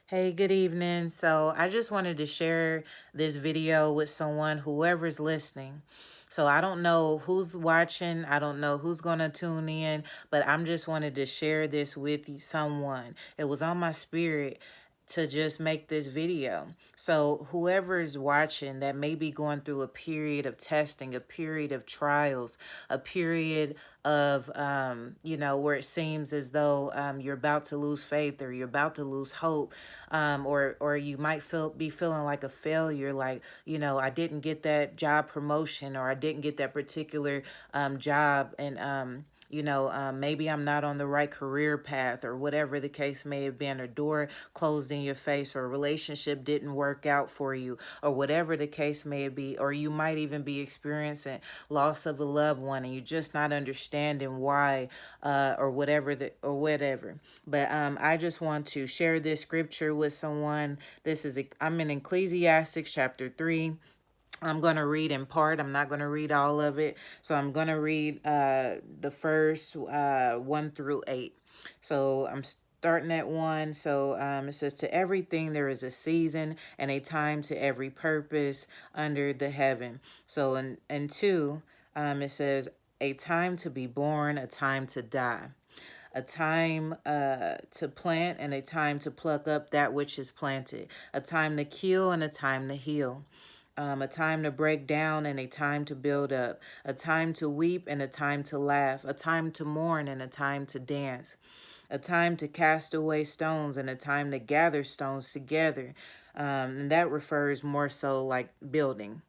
Hey, good evening. So I just wanted to share this video with someone, whoever's listening. So I don't know who's watching. I don't know who's going to tune in, but I'm just wanted to share this with someone. It was on my spirit to just make this video. So whoever is watching that may be going through a period of testing, a period of trials, a period of where it seems as though you're about to lose faith or you're about to lose hope, or you might be feeling like a failure, like I didn't get that job promotion, or I didn't get that particular job, and maybe I'm not on the right career path, or whatever the case may have been, or door closed in your face, or a relationship didn't work out for you, or whatever the case may be, or you might even be experiencing loss of a loved one and you're just not understanding why, or whatever. But I just want to share this scripture with someone. I'm in Ecclesiastes chapter 3. I'm going to read in part. I'm not going to read all of it. So I'm going to read the first 1 through 8. So I'm starting at 1. So it says, "To everything there is a season and a time to every purpose under the heaven." So in 2, it says, "A time to be born, a time to die. A time to plant and a time to pluck up that which is planted. A time to kill and a time to heal. A time to break down and a time to build up, a time to weep and a time to laugh, a time to mourn and a time to dance, a time to cast away stones and a time to gather stones together." And that refers more so like building.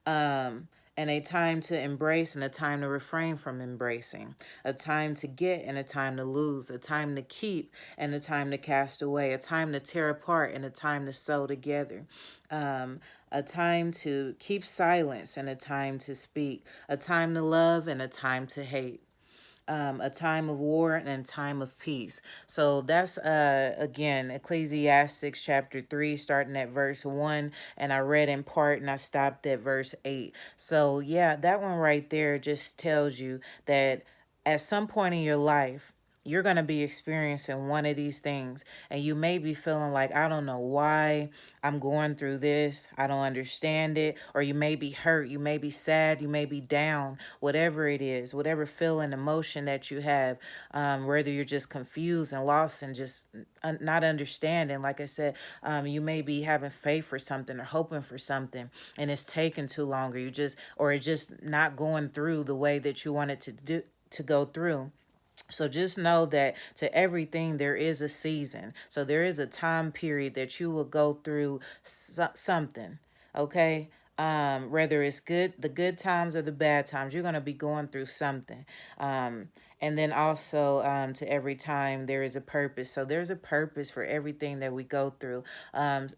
And a time to embrace and a time to refrain from embracing, a time to get and a time to lose, a time to keep and a time to cast away, a time to tear apart and a time to sew together, a time to keep silence and a time to speak, a time to love and a time to hate, a time of war and a time of peace. So that's again Ecclesiastes chapter 3, starting at verse 1, and I read in part and I stopped at verse 8. So yeah, that one right there just tells you that at some point in your life, you're going to be experiencing one of these things, and you may be feeling like, I don't know why I'm going through this. I don't understand it. Or you may be hurt. You may be sad. You may be down. Whatever it is, whatever feeling, emotion that you have, whether you're just confused and lost and just not understanding. Like I said, you may be having faith for something or hoping for something, and it's taking too long, or it's just not going through the way that you want it to go through. So just know that to everything there is a season. So there is a time period that you will go through something, okay? Whether it's the good times or the bad times, you're going to be going through something. And then also, to every time there is a purpose. So there's a purpose for everything that we go through.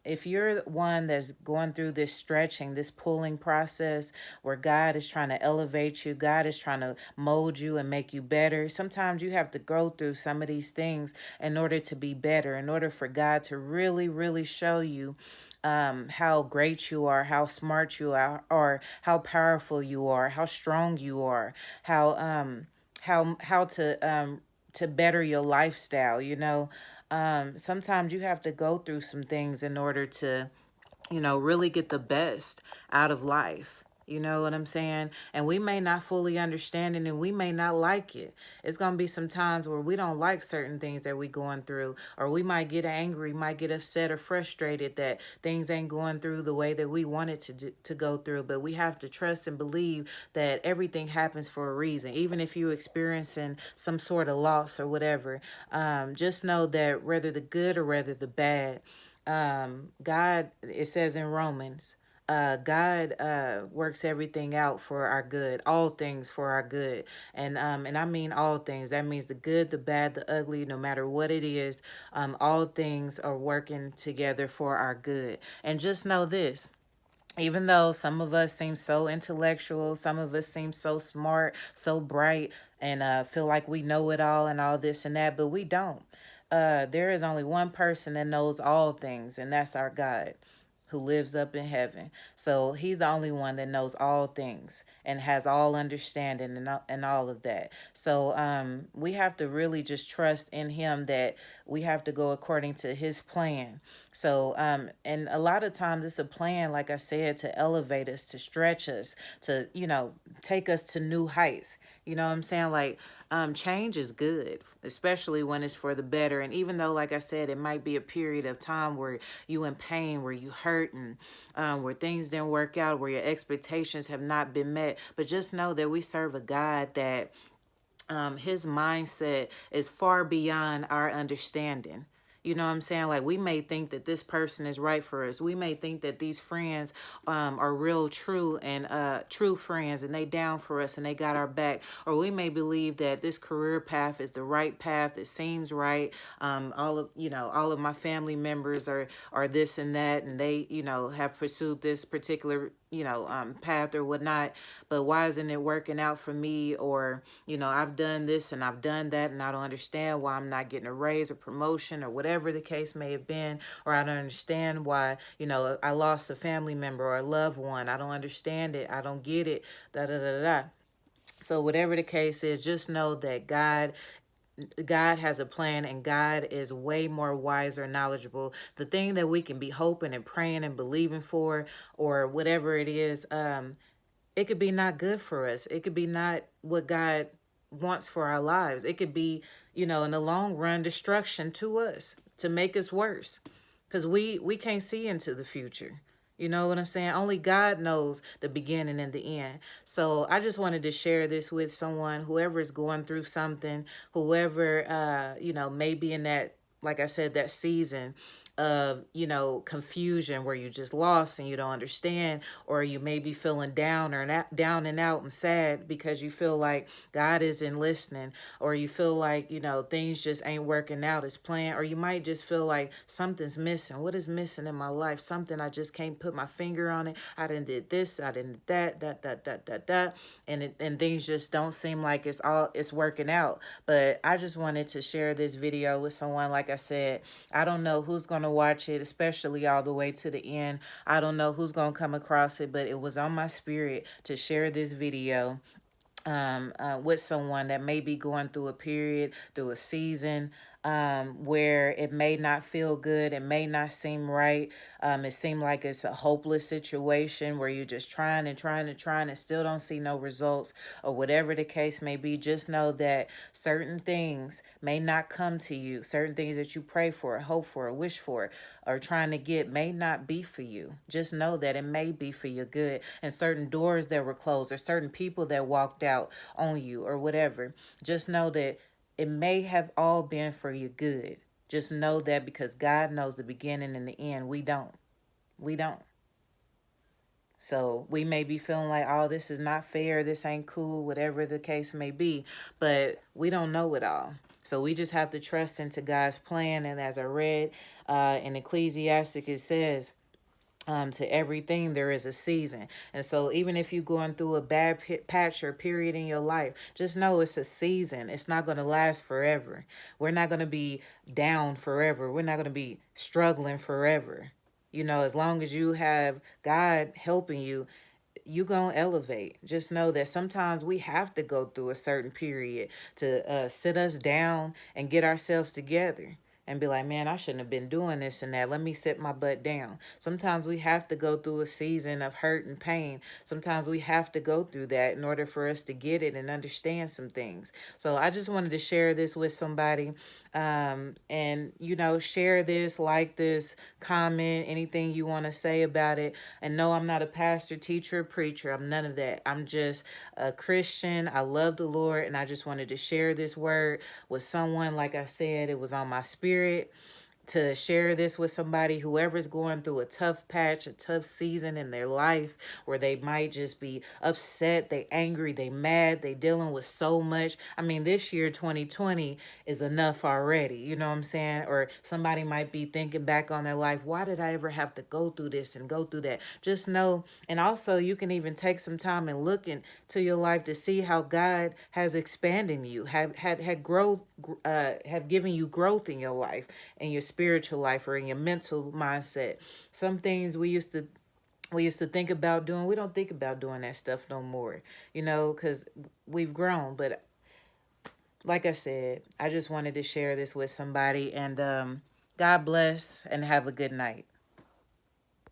If you're one that's going through this stretching, this pulling process where God is trying to elevate you, God is trying to mold you and make you better, sometimes you have to go through some of these things in order to be better, in order for God to really, really show you how great you are, how smart you are, or how powerful you are, how strong you are, how to better your lifestyle. Sometimes you have to go through some things in order to really get the best out of life. You know what I'm saying? And we may not fully understand it and we may not like it. It's going to be some times where we don't like certain things that we going through, or we might get angry, might get upset or frustrated that things ain't going through the way that we want it to go through. But we have to trust and believe that everything happens for a reason. Even if you're experiencing some sort of loss or whatever, just know that whether the good or whether the bad, God, it says in Romans, God works everything out for our good, all things for our good. And I mean all things. That means the good, the bad, the ugly, no matter what it is, all things are working together for our good. And just know this. Even though some of us seem so intellectual, some of us seem so smart, so bright, and feel like we know it all and all this and that, but we don't. There is only one person that knows all things, and that's our God, who lives up in heaven. So he's the only one that knows all things and has all understanding and all of that. So we have to really just trust in him, that we have to go according to his plan. So and a lot of times it's a plan, like I said, to elevate us, to stretch us, to, take us to new heights. You know what I'm saying? Like, change is good, especially when it's for the better. And even though, like I said, it might be a period of time where you in pain, where you hurt, and where things didn't work out, where your expectations have not been met. But just know that we serve a God that his mindset is far beyond our understanding. You know what I'm saying? Like, we may think that this person is right for us. We may think that these friends are real, true, and true friends, and they down for us and they got our back. Or we may believe that this career path is the right path. It seems right. All of my family members are this and that, and they, have pursued this particular path or whatnot, but why isn't it working out for me? Or, I've done this and I've done that, and I don't understand why I'm not getting a raise or promotion or whatever the case may have been. Or I don't understand why, I lost a family member or a loved one. I don't understand it. I don't get it. Da da da da. So whatever the case is, just know that God has a plan, and God is way more wiser and knowledgeable. The thing that we can be hoping and praying and believing for, or whatever it is, it could be not good for us. It could be not what God wants for our lives. It could be, in the long run, destruction to us, to make us worse, because we can't see into the future. You know what I'm saying? Only God knows the beginning and the end. So I just wanted to share this with someone, whoever is going through something, whoever, may be in that, like I said, that season of, confusion, where you just lost and you don't understand, or you may be feeling down or down and out and sad because you feel like God isn't listening, or you feel like, things just ain't working out as planned, or you might just feel like something's missing. What is missing in my life? Something I just can't put my finger on it. I didn't did this, I didn't that, and things just don't seem like it's working out. But I just wanted to share this video with someone. Like I said, I don't know who's going to watch it, especially all the way to the end. I don't know who's going to come across it, but it was on my spirit to share this video with someone that may be going through a period, through a season, where it may not feel good, it may not seem right. It seems like it's a hopeless situation where you're just trying and trying and trying and still don't see no results, or whatever the case may be. Just know that certain things may not come to you. Certain things that you pray for, hope for, wish for, or trying to get may not be for you. Just know that it may be for your good. And certain doors that were closed, or certain people that walked out on you, or whatever, just know that it may have all been for your good. Just know that, because God knows the beginning and the end. We don't. We don't. So we may be feeling like, oh, this is not fair, this ain't cool, whatever the case may be, but we don't know it all. So we just have to trust into God's plan. And as I read in Ecclesiastic, it says, to everything there is a season. And so even if you're going through a bad patch or period in your life, just know it's a season. It's not going to last forever. We're not going to be down forever. We're not going to be struggling forever. As long as you have God helping you, you're going to elevate. Just know that sometimes we have to go through a certain period to sit us down and get ourselves together and be like, man, I shouldn't have been doing this and that. Let me sit my butt down. Sometimes we have to go through a season of hurt and pain. Sometimes we have to go through that in order for us to get it and understand some things. So I just wanted to share this with somebody. And, share this, like this, comment, anything you want to say about it. And no, I'm not a pastor, teacher, preacher. I'm none of that. I'm just a Christian. I love the Lord, and I just wanted to share this word with someone. Like I said, it was on my spirit to share this with somebody, whoever's going through a tough patch, a tough season in their life, where they might just be upset, they angry, they mad, they dealing with so much. I mean, this year, 2020, is enough already, you know what I'm saying? Or somebody might be thinking back on their life, why did I ever have to go through this and go through that? Just know, and also you can even take some time and look into your life to see how God has expanded you, have had growth, have given you growth in your life and your spirit. spiritual life or in your mental mindset. Some things we used to think about doing, we don't think about doing that stuff no more, because we've grown. But like I said, I just wanted to share this with somebody, and God bless and have a good night.